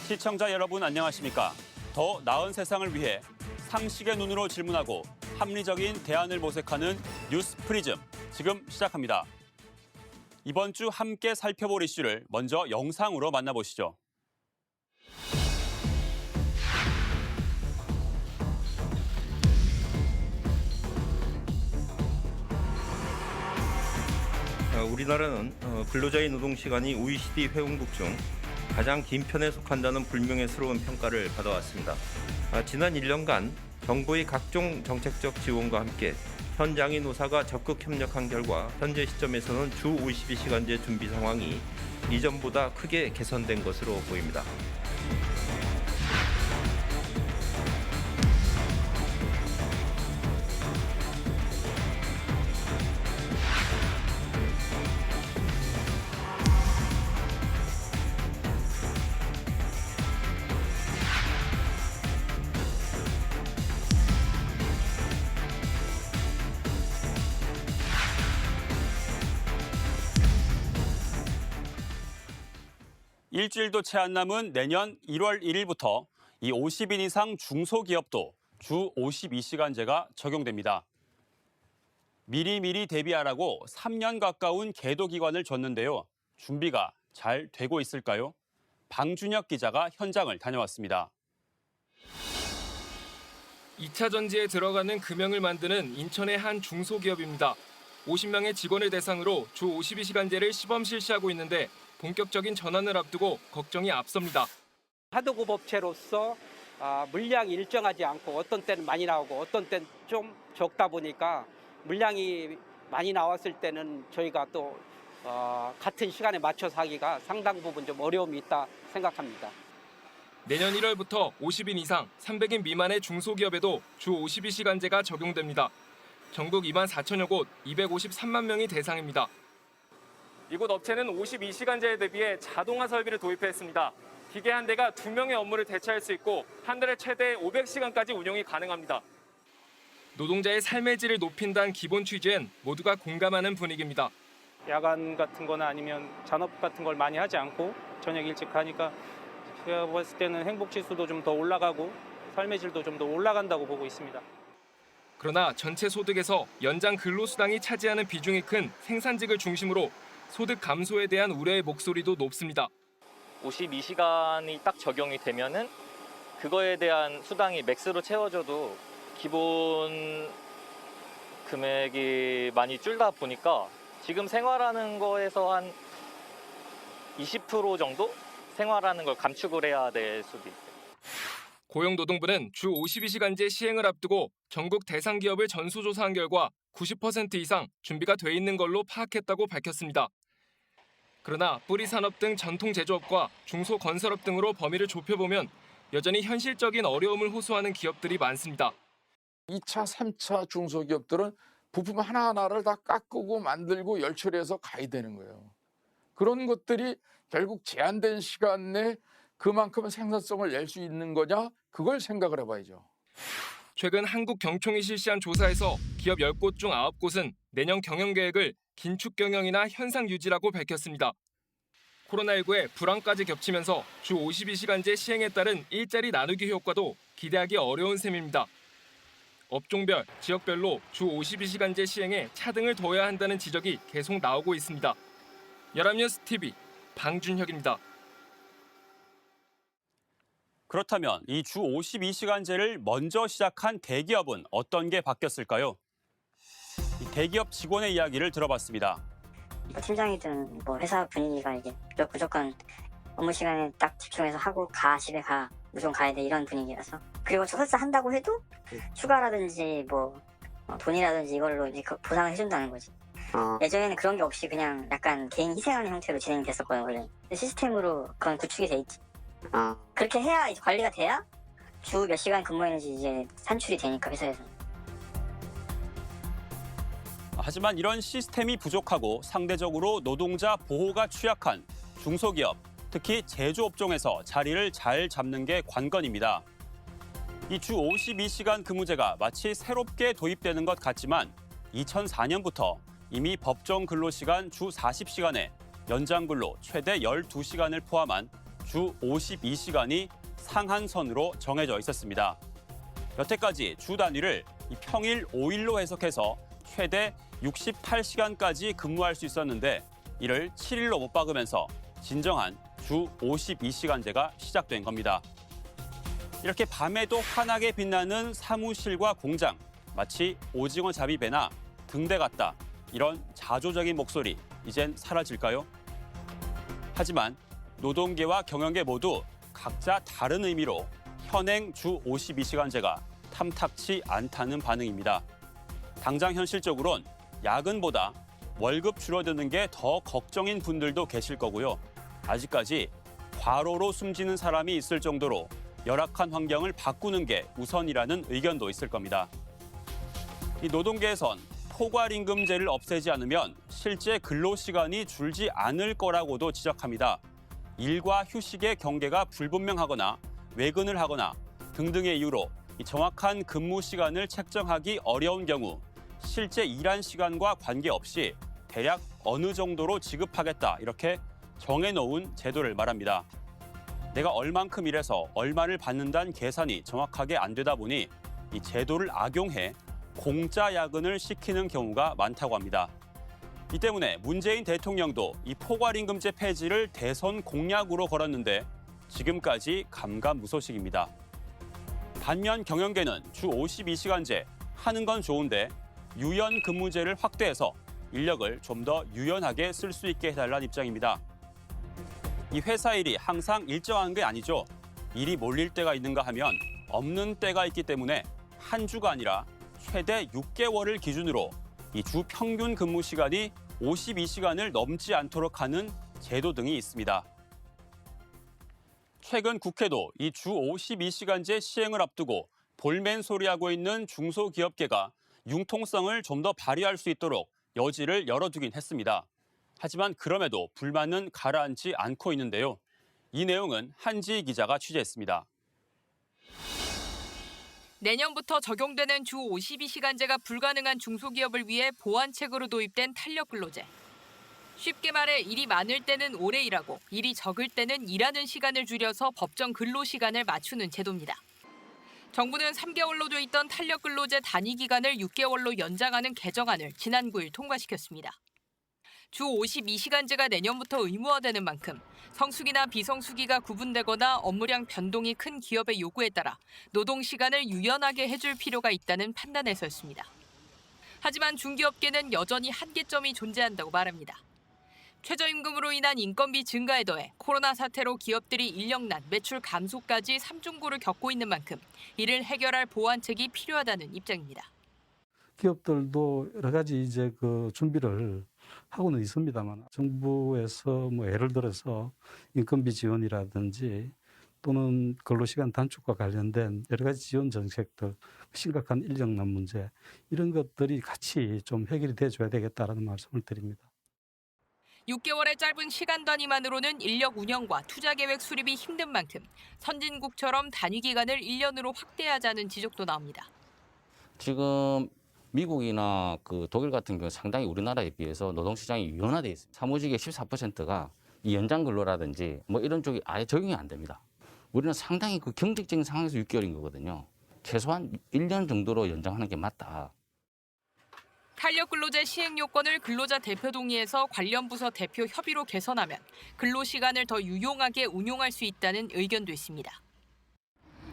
시청자 여러분 안녕하십니까? 더 나은 세상을 위해 상식의 눈으로 질문하고 합리적인 대안을 모색하는 뉴스 프리즘 지금 시작합니다. 이번 주 함께 살펴볼 이슈를 먼저 영상으로 만나보시죠. 우리나라는 근로자의 노동시간이 OECD 회원국 중 가장 긴 편에 속한다는 불명예스러운 평가를 받아왔습니다. 지난 1년간 정부의 각종 정책적 지원과 함께 현장의 노사가 적극 협력한 결과 현재 시점에서는 주 52시간제 준비 상황이 이전보다 크게 개선된 것으로 보입니다. 일주일도 채 안 남은 내년 1월 1일부터 이 50인 이상 중소기업도 주 52시간제가 적용됩니다. 미리미리 대비하라고 3년 가까운 계도 기간을 줬는데요. 준비가 잘 되고 있을까요? 방준혁 기자가 현장을 다녀왔습니다. 2차 전지에 들어가는 금형을 만드는 인천의 한 중소기업입니다. 50명의 직원을 대상으로 주 52시간제를 시범 실시하고 있는데 본격적인 전환을 앞두고 걱정이 앞섭니다. 하도급 업체로서 물량이 일정하지 않고 어떤 때는 많이 나오고 어떤 때는 좀 적다 보니까 물량이 많이 나왔을 때는 저희가 또 같은 시간에 맞춰서 하기가 상당 부분 좀 어려움이 있다 생각합니다. 내년 1월부터 50인 이상 300인 미만의 중소기업에도 주 52시간제가 적용됩니다. 전국 2만 4천여 곳 253만 명이 대상입니다. 이곳 업체는 52시간제에 대비해 자동화 설비를 도입했습니다. 기계 한 대가 2명의 업무를 대체할 수 있고 한 달에 최대 500시간까지 운영이 가능합니다. 노동자의 삶의 질을 높인다는 기본 취지엔 모두가 공감하는 분위기입니다. 야간 같은 거나 아니면 잔업 같은 걸 많이 하지 않고 저녁 일찍 가니까 제가 봤을 때는 행복 지수도 좀 더 올라가고 삶의 질도 좀 더 올라간다고 보고 있습니다. 그러나 전체 소득에서 연장 근로수당이 차지하는 비중이 큰 생산직을 중심으로 소득 감소에 대한 우려의 목소리도 높습니다. 52시간이 딱 적용이 되면은 그거에 대한 수당이 맥스로 채워져도 기본 금액이 많이 줄다 보니까 지금 생활하는 거에서 한 20% 정도 생활하는 걸 감축을 해야 될 수도 있어요. 고용노동부는 주 52시간제 시행을 앞두고 전국 대상 기업을 전수조사한 결과 90% 이상 준비가 돼 있는 걸로 파악했다고 밝혔습니다. 그러나 뿌리산업 등 전통 제조업과 중소건설업 등으로 범위를 좁혀보면 여전히 현실적인 어려움을 호소하는 기업들이 많습니다. 2차, 3차 중소기업들은 부품 하나하나를 다 깎고 만들고 열처리해서 가야 되는 거예요. 그런 것들이 결국 제한된 시간 내에 그만큼 생산성을 낼 수 있는 거냐? 그걸 생각을 해봐야죠. 최근 한국경총이 실시한 조사에서 기업 10곳 중 9곳은 내년 경영계획을 긴축 경영이나 현상 유지라고 밝혔습니다. 코로나19에 불황까지 겹치면서 주 52시간제 시행에 따른 일자리 나누기 효과도 기대하기 어려운 셈입니다. 업종별, 지역별로 주 52시간제 시행에 차등을 둬야 한다는 지적이 계속 나오고 있습니다. 연합뉴스 TV 방준혁입니다. 그렇다면 이 주 52시간제를 먼저 시작한 대기업은 어떤 게 바뀌었을까요? 이 대기업 직원의 이야기를 들어봤습니다. 팀장이든 뭐 회사 분위기가 이제 무조건 업무 시간에 딱 집중해서 하고 집에 가 무조건 가야 돼 이런 분위기라서 그리고 설사 한다고 해도 휴가라든지 뭐 돈이라든지 이걸로 이제 보상을 해준다는 거지. 예전에는 그런 게 없이 그냥 약간 개인 희생하는 형태로 진행이 됐었거든요. 원래 시스템으로 그건 구축이 돼 있지. 그렇게 해야 이제 관리가 돼야 주 몇 시간 근무했는지 이제 산출이 되니까 회사에서. 하지만 이런 시스템이 부족하고 상대적으로 노동자 보호가 취약한 중소기업, 특히 제조업종에서 자리를 잘 잡는 게 관건입니다. 이 주 52시간 근무제가 마치 새롭게 도입되는 것 같지만 2004년부터 이미 법정 근로시간 주 40시간에 연장근로 최대 12시간을 포함한 주 52시간이 상한선으로 정해져 있었습니다. 여태까지 주 단위를 평일 5일로 해석해서 최대 68시간까지 근무할 수 있었는데 이를 7일로 못 박으면서 진정한 주 52시간제가 시작된 겁니다. 이렇게 밤에도 환하게 빛나는 사무실과 공장, 마치 오징어 잡이배나 등대 같다. 이런 자조적인 목소리, 이젠 사라질까요? 하지만 노동계와 경영계 모두 각자 다른 의미로 현행 주 52시간제가 탐탁치 않다는 반응입니다. 당장 현실적으론 야근보다 월급 줄어드는 게 더 걱정인 분들도 계실 거고요. 아직까지 과로로 숨지는 사람이 있을 정도로 열악한 환경을 바꾸는 게 우선이라는 의견도 있을 겁니다. 이 노동계에선 포괄임금제를 없애지 않으면 실제 근로시간이 줄지 않을 거라고도 지적합니다. 일과 휴식의 경계가 불분명하거나 외근을 하거나 등등의 이유로 정확한 근무 시간을 책정하기 어려운 경우 실제 일한 시간과 관계없이 대략 어느 정도로 지급하겠다 이렇게 정해놓은 제도를 말합니다. 내가 얼만큼 일해서 얼마를 받는다는 계산이 정확하게 안 되다 보니 이 제도를 악용해 공짜 야근을 시키는 경우가 많다고 합니다. 이 때문에 문재인 대통령도 이 포괄임금제 폐지를 대선 공약으로 걸었는데 지금까지 감감무소식입니다. 반면 경영계는 주 52시간제 하는 건 좋은데 유연 근무제를 확대해서 인력을 좀 더 유연하게 쓸 수 있게 해달라는 입장입니다. 이 회사 일이 항상 일정한 게 아니죠. 일이 몰릴 때가 있는가 하면 없는 때가 있기 때문에 한 주가 아니라 최대 6개월을 기준으로 이 주 평균 근무 시간이 52시간을 넘지 않도록 하는 제도 등이 있습니다. 최근 국회도 이 주 52시간제 시행을 앞두고 볼멘 소리하고 있는 중소기업계가 융통성을 좀 더 발휘할 수 있도록 여지를 열어두긴 했습니다. 하지만 그럼에도 불만은 가라앉지 않고 있는데요. 이 내용은 한지희 기자가 취재했습니다. 내년부터 적용되는 주 52시간제가 불가능한 중소기업을 위해 보완책으로 도입된 탄력근로제. 쉽게 말해 일이 많을 때는 오래 일하고 일이 적을 때는 일하는 시간을 줄여서 법정 근로시간을 맞추는 제도입니다. 정부는 3개월로 돼 있던 탄력근로제 단위 기간을 6개월로 연장하는 개정안을 지난 9일 통과시켰습니다. 주 52시간제가 내년부터 의무화되는 만큼 성수기나 비성수기가 구분되거나 업무량 변동이 큰 기업의 요구에 따라 노동시간을 유연하게 해줄 필요가 있다는 판단에서였습니다. 하지만 중기업계는 여전히 한계점이 존재한다고 말합니다. 최저임금으로 인한 인건비 증가에 더해 코로나 사태로 기업들이 인력난, 매출 감소까지 삼중고를 겪고 있는 만큼 이를 해결할 보완책이 필요하다는 입장입니다. 기업들도 여러 가지 이제 그 준비를 하고는 있습니다만 정부에서 뭐 예를 들어서 인건비 지원이라든지 또는 근로시간 단축과 관련된 여러 가지 지원 정책들, 심각한 인력난 문제 이런 것들이 같이 좀 해결이 돼줘야 되겠다라는 말씀을 드립니다. 6개월의 짧은 시간 단위만으로는 인력 운영과 투자 계획 수립이 힘든 만큼 선진국처럼 단위 기간을 1년으로 확대하자는 지적도 나옵니다. 지금 미국이나 그 독일 같은 경우 상당히 우리나라에 비해서 노동시장이 유연화되어 있습니다. 사무직의 14%가 이 연장 근로라든지 뭐 이런 쪽이 아예 적용이 안 됩니다. 우리는 상당히 그 경직적인 상황에서 6개월인 거거든요. 최소한 1년 정도로 연장하는 게 맞다. 탄력근로제 시행 요건을 근로자 대표 동의해서 관련 부서 대표 협의로 개선하면 근로시간을 더 유용하게 운용할 수 있다는 의견도 있습니다.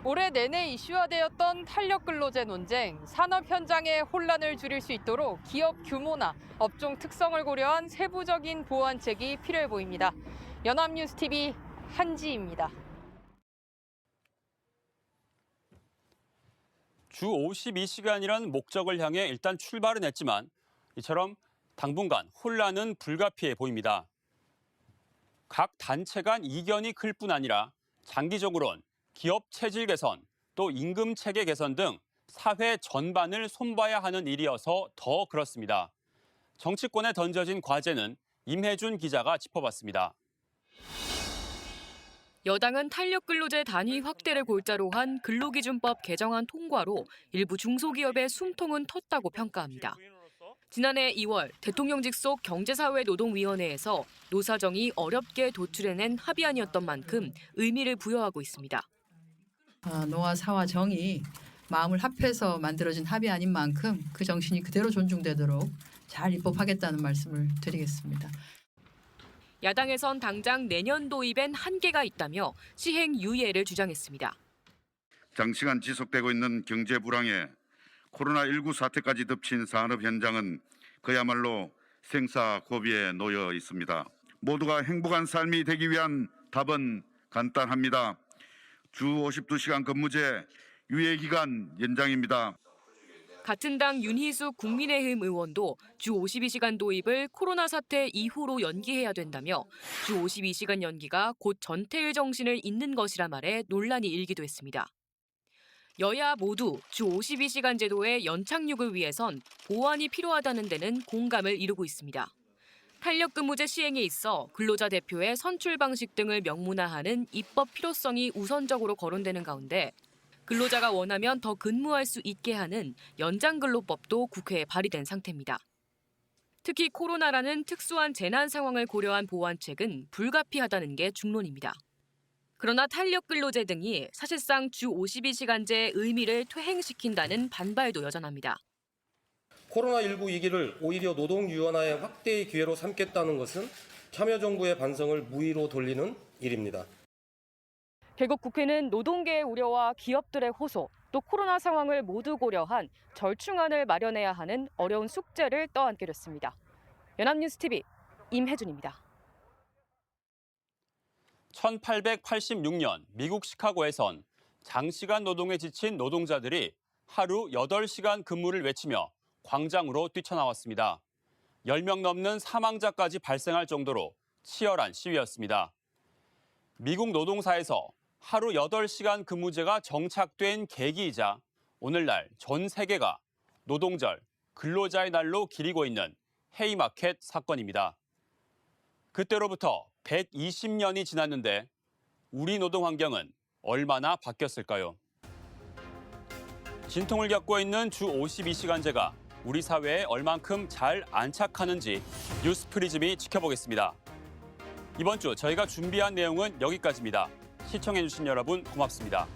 올해 내내 이슈화되었던 탄력근로제 논쟁, 산업 현장의 혼란을 줄일 수 있도록 기업 규모나 업종 특성을 고려한 세부적인 보완책이 필요해 보입니다. 연합뉴스TV 한지희입니다. 주 52시간이라는 목적을 향해 일단 출발은 했지만 이처럼 당분간 혼란은 불가피해 보입니다. 각 단체 간 이견이 클 뿐 아니라 장기적으로는 기업 체질 개선, 또 임금 체계 개선 등 사회 전반을 손봐야 하는 일이어서 더 그렇습니다. 정치권에 던져진 과제는 임혜준 기자가 짚어봤습니다. 여당은 탄력근로제 단위 확대를 골자로 한 근로기준법 개정안 통과로 일부 중소기업의 숨통은 텄다고 평가합니다. 지난해 2월 대통령직 속 경제사회노동위원회에서 노사정이 어렵게 도출해낸 합의안이었던 만큼 의미를 부여하고 있습니다. 노와 사와 정이 마음을 합해서 만들어진 합의안인 만큼 그 정신이 그대로 존중되도록 잘 입법하겠다는 말씀을 드리겠습니다. 야당에선 당장 내년 도입엔 한계가 있다며 시행 유예를 주장했습니다. 장시간 지속되고 있는 경제 불황에 코로나19 사태까지 덮친 산업 현장은 그야말로 생사고비에 놓여 있습니다. 모두가 행복한 삶이 되기 위한 답은 간단합니다. 주 52시간 근무제 유예기간 연장입니다. 같은 당 윤희숙 국민의힘 의원도 주 52시간 도입을 코로나 사태 이후로 연기해야 된다며 주 52시간 연기가 곧 전태일 정신을 잇는 것이라 말해 논란이 일기도 했습니다. 여야 모두 주 52시간 제도의 연착륙을 위해선 보완이 필요하다는 데는 공감을 이루고 있습니다. 탄력근무제 시행에 있어 근로자 대표의 선출 방식 등을 명문화하는 입법 필요성이 우선적으로 거론되는 가운데 근로자가 원하면 더 근무할 수 있게 하는 연장근로법도 국회에 발의된 상태입니다. 특히 코로나라는 특수한 재난 상황을 고려한 보완책은 불가피하다는 게 중론입니다. 그러나 탄력근로제 등이 사실상 주 52시간제의 의미를 퇴행시킨다는 반발도 여전합니다. 코로나19 위기를 오히려 노동유연화의 확대의 기회로 삼겠다는 것은 참여정부의 반성을 무의로 돌리는 일입니다. 결국 국회는 노동계의 우려와 기업들의 호소, 또 코로나 상황을 모두 고려한 절충안을 마련해야 하는 어려운 숙제를 떠안게 됐습니다. 연합뉴스TV 임혜준입니다. 1886년 미국 시카고에선 장시간 노동에 지친 노동자들이 하루 8시간 근무를 외치며 광장으로 뛰쳐나왔습니다. 10명 넘는 사망자까지 발생할 정도로 치열한 시위였습니다. 미국 노동사에서 하루 8시간 근무제가 정착된 계기이자 오늘날 전 세계가 노동절, 근로자의 날로 기리고 있는 헤이마켓 사건입니다. 그때로부터 120년이 지났는데 우리 노동 환경은 얼마나 바뀌었을까요? 진통을 겪고 있는 주 52시간제가 우리 사회에 얼만큼 잘 안착하는지 뉴스프리즘이 지켜보겠습니다. 이번 주 저희가 준비한 내용은 여기까지입니다. 시청해주신 여러분 고맙습니다.